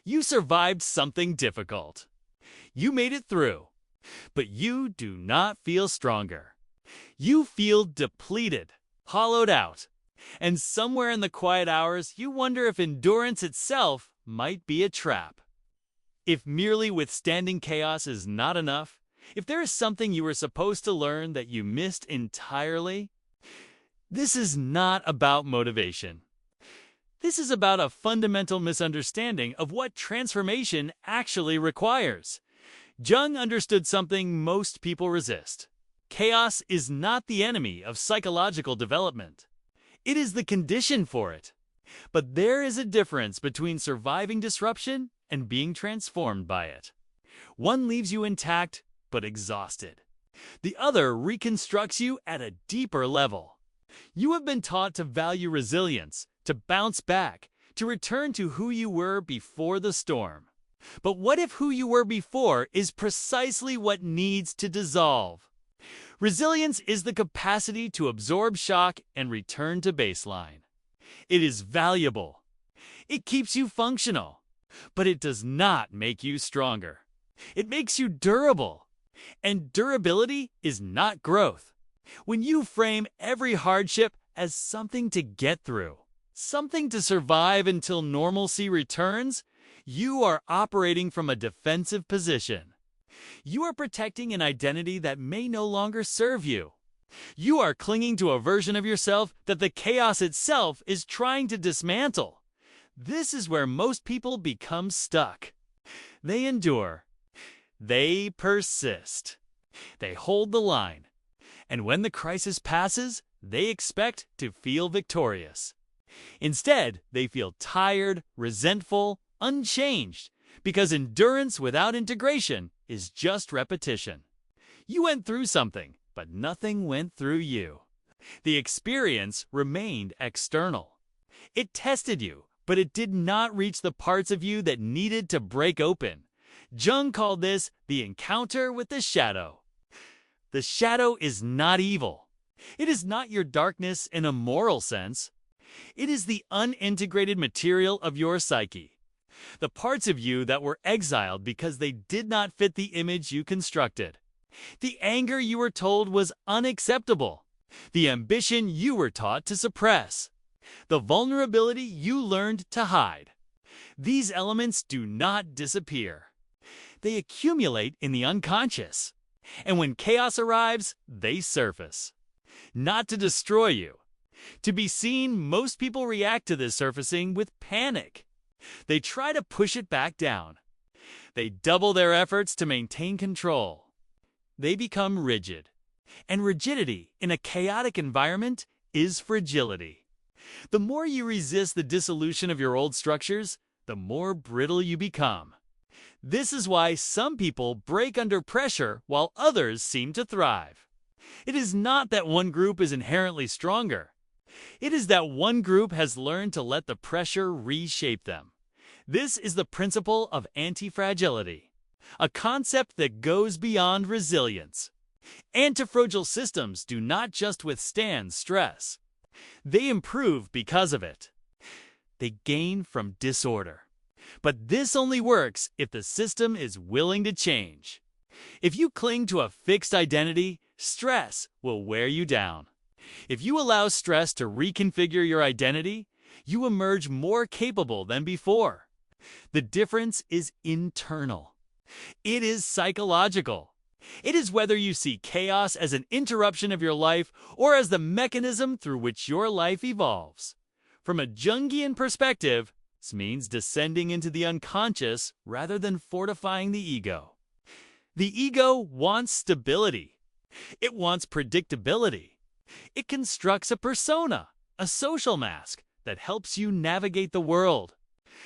You survived something difficult. You made it through, but you do not feel stronger. You feel depleted, hollowed out, and somewhere in the quiet hours, you wonder if endurance itself might be a trap. If merely withstanding chaos is not enough, if there is something you were supposed to learn that you missed entirely, this is not about motivation. This is about a fundamental misunderstanding of what transformation actually requires. Jung understood something most people resist. Chaos is not the enemy of psychological development. It is the condition for it. But there is a difference between surviving disruption and being transformed by it. One leaves you intact but exhausted. The other reconstructs you at a deeper level. You have been taught to value resilience, to bounce back, to return to who you were before the storm. But what if who you were before is precisely what needs to dissolve? Resilience is the capacity to absorb shock and return to baseline. It is valuable. It keeps you functional, but it does not make you stronger. It makes you durable. And durability is not growth. When you frame every hardship as something to get through, something to survive until normalcy returns, you are operating from a defensive position. You are protecting an identity that may no longer serve you. You are clinging to a version of yourself that the chaos itself is trying to dismantle. This is where most people become stuck. They endure. They persist. They hold the line. And when the crisis passes, they expect to feel victorious. Instead, they feel tired, resentful, unchanged, because endurance without integration is just repetition. You went through something, but nothing went through you. The experience remained external. It tested you, but it did not reach the parts of you that needed to break open. Jung called this the encounter with the shadow. The shadow is not evil. It is not your darkness in a moral sense. It is the unintegrated material of your psyche. The parts of you that were exiled because they did not fit the image you constructed. The anger you were told was unacceptable. The ambition you were taught to suppress. The vulnerability you learned to hide. These elements do not disappear. They accumulate in the unconscious. And when chaos arrives, they surface. Not to destroy you. To be seen, most people react to this surfacing with panic. They try to push it back down. They double their efforts to maintain control. They become rigid. And rigidity in a chaotic environment is fragility. The more you resist the dissolution of your old structures, the more brittle you become. This is why some people break under pressure while others seem to thrive. It is not that one group is inherently stronger. It is that one group has learned to let the pressure reshape them. This is the principle of antifragility, a concept that goes beyond resilience. Antifragile systems do not just withstand stress. They improve because of it. They gain from disorder. But this only works if the system is willing to change. If you cling to a fixed identity, stress will wear you down. If you allow stress to reconfigure your identity, you emerge more capable than before. The difference is internal. It is psychological. It is whether you see chaos as an interruption of your life or as the mechanism through which your life evolves. From a Jungian perspective, this means descending into the unconscious rather than fortifying the ego. The ego wants stability. It wants predictability. It constructs a persona, a social mask, that helps you navigate the world.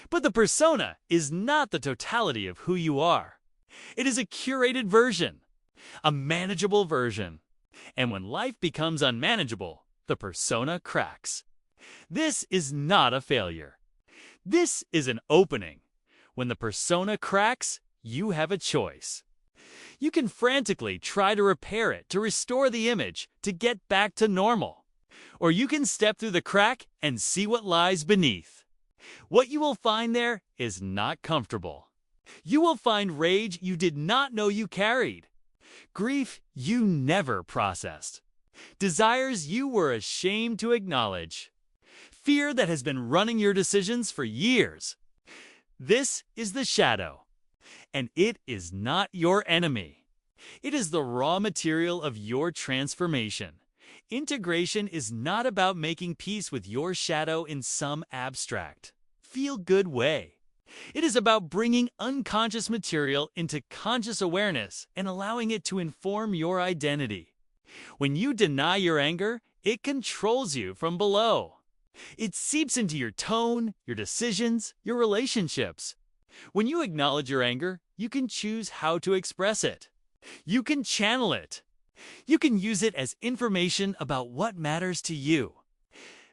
But the persona is not the totality of who you are. It is a curated version, a manageable version. And when life becomes unmanageable, the persona cracks. This is not a failure. This is an opening. When the persona cracks, you have a choice. You can frantically try to repair it, to restore the image, to get back to normal. Or you can step through the crack and see what lies beneath. What you will find there is not comfortable. You will find rage you did not know you carried, grief you never processed, desires you were ashamed to acknowledge, fear that has been running your decisions for years. This is the shadow, and it is not your enemy. It is the raw material of your transformation. Integration is not about making peace with your shadow in some abstract, feel-good way. It is about bringing unconscious material into conscious awareness and allowing it to inform your identity. When you deny your anger, it controls you from below. It seeps into your tone, your decisions, your relationships. When you acknowledge your anger, you can choose how to express it. You can channel it. You can use it as information about what matters to you.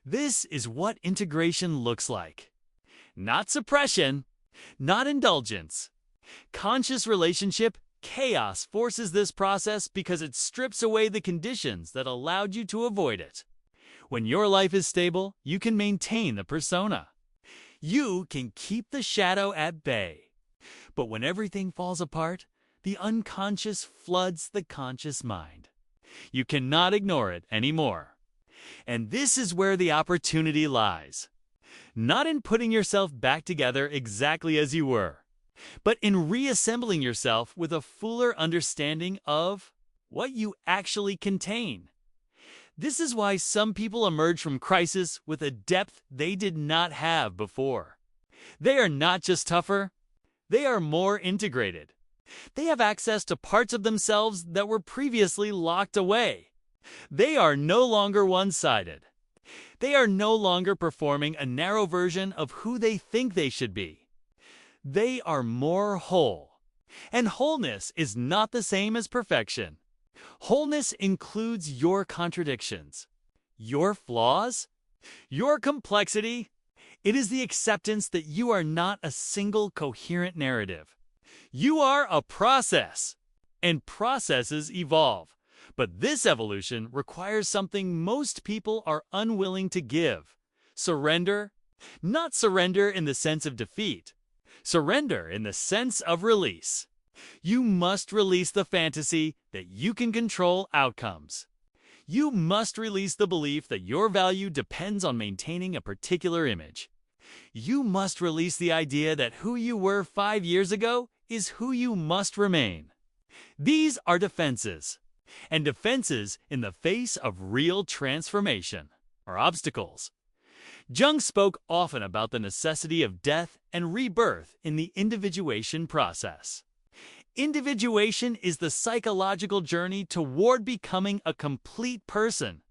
This is what integration looks like. Not suppression, not indulgence. Conscious relationship chaos forces this process because it strips away the conditions that allowed you to avoid it. When your life is stable, you can maintain the persona. You can keep the shadow at bay. But when everything falls apart, the unconscious floods the conscious mind. You cannot ignore it anymore. And this is where the opportunity lies. Not in putting yourself back together exactly as you were, but in reassembling yourself with a fuller understanding of what you actually contain. This is why some people emerge from crisis with a depth they did not have before. They are not just tougher, they are more integrated. They have access to parts of themselves that were previously locked away. They are no longer one-sided. They are no longer performing a narrow version of who they think they should be. They are more whole. And wholeness is not the same as perfection. Wholeness includes your contradictions, your flaws, your complexity. It is the acceptance that you are not a single coherent narrative. You are a process, and processes evolve. But this evolution requires something most people are unwilling to give: surrender. Not surrender in the sense of defeat. Surrender in the sense of release. You must release the fantasy that you can control outcomes. You must release the belief that your value depends on maintaining a particular image. You must release the idea that who you were 5 years ago is who you must remain. These are defenses. And defenses in the face of real transformation are obstacles. Jung spoke often about the necessity of death and rebirth in the individuation process. Individuation is the psychological journey toward becoming a complete person.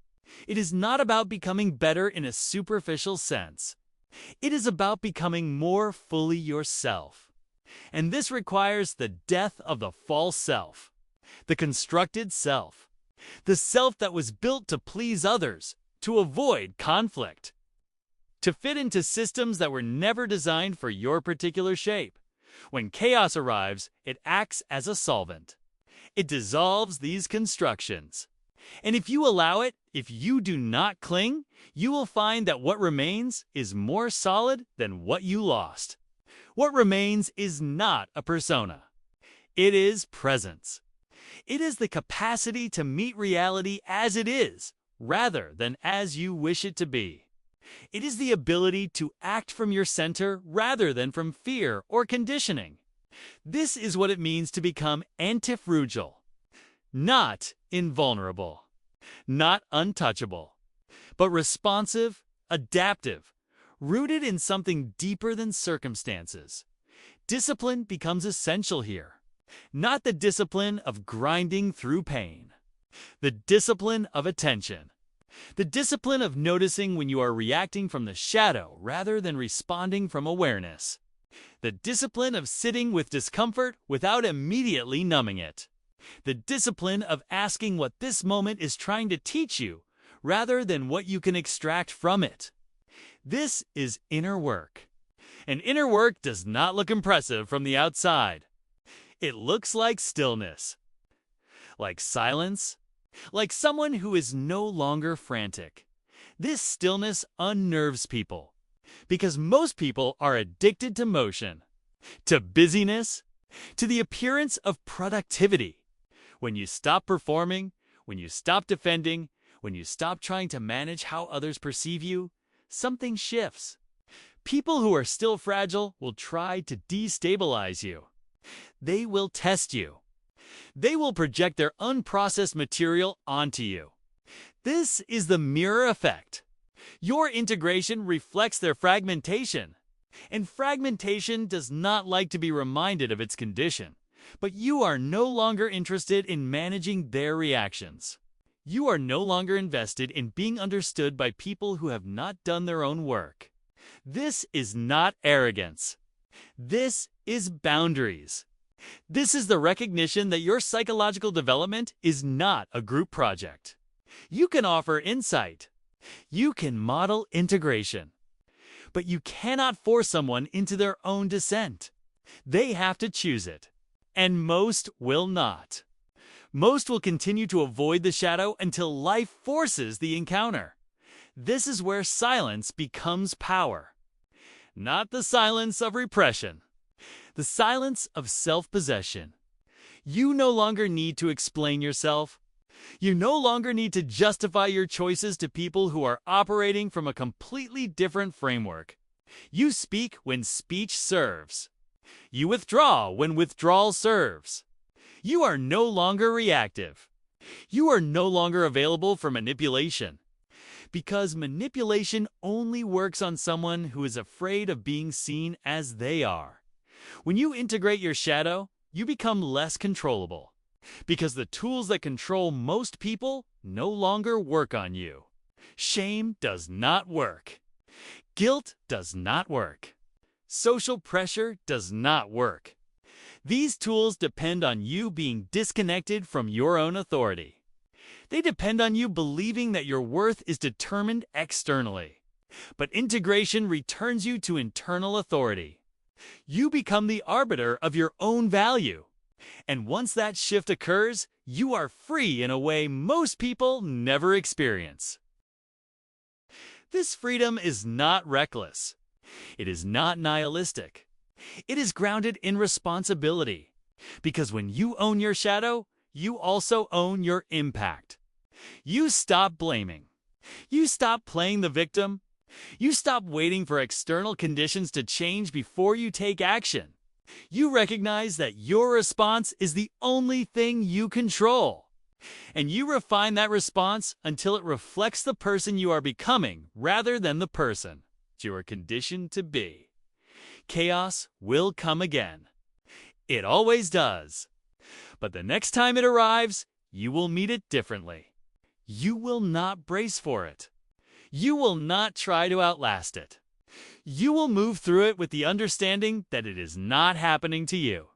It is not about becoming better in a superficial sense. It is about becoming more fully yourself. And this requires the death of the false self, the constructed self, the self that was built to please others, to avoid conflict, to fit into systems that were never designed for your particular shape. When chaos arrives, it acts as a solvent. It dissolves these constructions. And if you allow it, if you do not cling, you will find that what remains is more solid than what you lost. What remains is not a persona. It is presence. It is the capacity to meet reality as it is, rather than as you wish it to be. It is the ability to act from your center rather than from fear or conditioning. This is what it means to become antifragile, not invulnerable, not untouchable, but responsive, adaptive, rooted in something deeper than circumstances. Discipline becomes essential here. Not the discipline of grinding through pain. The discipline of attention. The discipline of noticing when you are reacting from the shadow rather than responding from awareness. The discipline of sitting with discomfort without immediately numbing it. The discipline of asking what this moment is trying to teach you rather than what you can extract from it. This is inner work. And inner work does not look impressive from the outside. It looks like stillness, like silence, like someone who is no longer frantic. This stillness unnerves people Because most people are addicted to motion, to busyness, to the appearance of productivity. When you stop performing, when you stop defending, when you stop trying to manage how others perceive you, something shifts. People who are still fragile will try to destabilize you. They will test you. They will project their unprocessed material onto you. This is the mirror effect. Your integration reflects their fragmentation. And fragmentation does not like to be reminded of its condition. But you are no longer interested in managing their reactions. You are no longer invested in being understood by people who have not done their own work. This is not arrogance. This is boundaries. This is the recognition that your psychological development is not a group project. You can offer insight. You can model integration. But you cannot force someone into their own descent. They have to choose it. And most will not. Most will continue to avoid the shadow until life forces the encounter. This is where silence becomes power. Not the silence of repression. The silence of self-possession. You no longer need to explain yourself. You no longer need to justify your choices to people who are operating from a completely different framework. You speak when speech serves. You withdraw when withdrawal serves. You are no longer reactive. You are no longer available for manipulation. Because manipulation only works on someone who is afraid of being seen as they are. When you integrate your shadow, you become less controllable. Because the tools that control most people no longer work on you. Shame does not work. Guilt does not work. Social pressure does not work. These tools depend on you being disconnected from your own authority. They depend on you believing that your worth is determined externally. But integration returns you to internal authority. You become the arbiter of your own value. And once that shift occurs, you are free in a way most people never experience. This freedom is not reckless. It is not nihilistic. It is grounded in responsibility. Because when you own your shadow, you also own your impact. You stop blaming. You stop playing the victim. You stop waiting for external conditions to change before you take action. You recognize that your response is the only thing you control. And you refine that response until it reflects the person you are becoming rather than the person you are conditioned to be. Chaos will come again. It always does. But the next time it arrives, you will meet it differently. You will not brace for it. You will not try to outlast it. You will move through it with the understanding that it is not happening to you.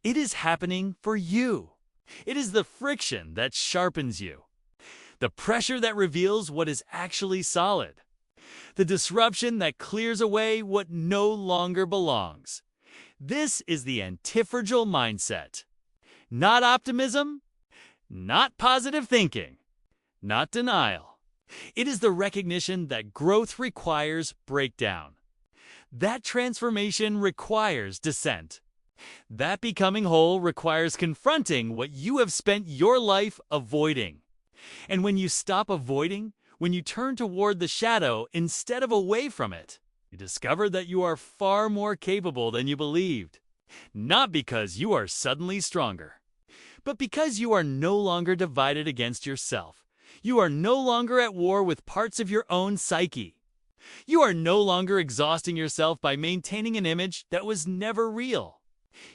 It is happening for you. It is the friction that sharpens you. The pressure that reveals what is actually solid. The disruption that clears away what no longer belongs. This is the antifragile mindset. Not optimism, not positive thinking, not denial. It is the recognition that growth requires breakdown. That transformation requires descent. That becoming whole requires confronting what you have spent your life avoiding. And when you stop avoiding, when you turn toward the shadow instead of away from it, you discover that you are far more capable than you believed. Not because you are suddenly stronger, but because you are no longer divided against yourself. You are no longer at war with parts of your own psyche. You are no longer exhausting yourself by maintaining an image that was never real.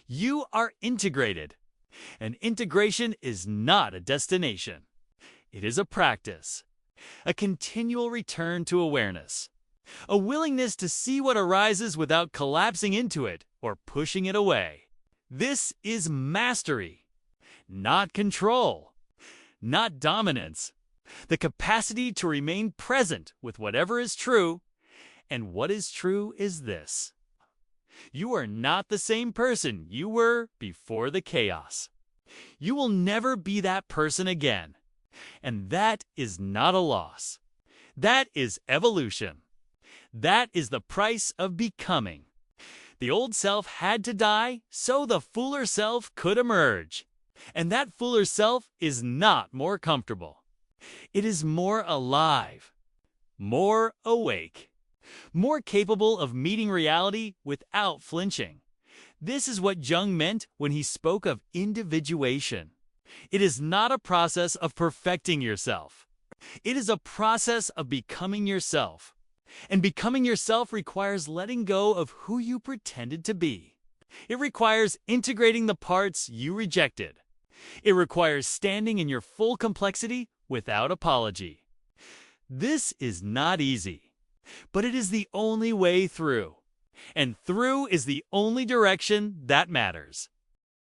You are integrated. And integration is not a destination. It is a practice. A continual return to awareness. A willingness to see what arises without collapsing into it or pushing it away. This is mastery, not control, not dominance. The capacity to remain present with whatever is true, and what is true is this. You are not the same person you were before the chaos. You will never be that person again. And that is not a loss. That is evolution. That is the price of becoming. The old self had to die so the fuller self could emerge. And that fuller self is not more comfortable. It is more alive, more awake, more capable of meeting reality without flinching. This is what Jung meant when he spoke of individuation. It is not a process of perfecting yourself. It is a process of becoming yourself. And becoming yourself requires letting go of who you pretended to be. It requires integrating the parts you rejected. It requires standing in your full complexity without apology. This is not easy, but it is the only way through. And through is the only direction that matters.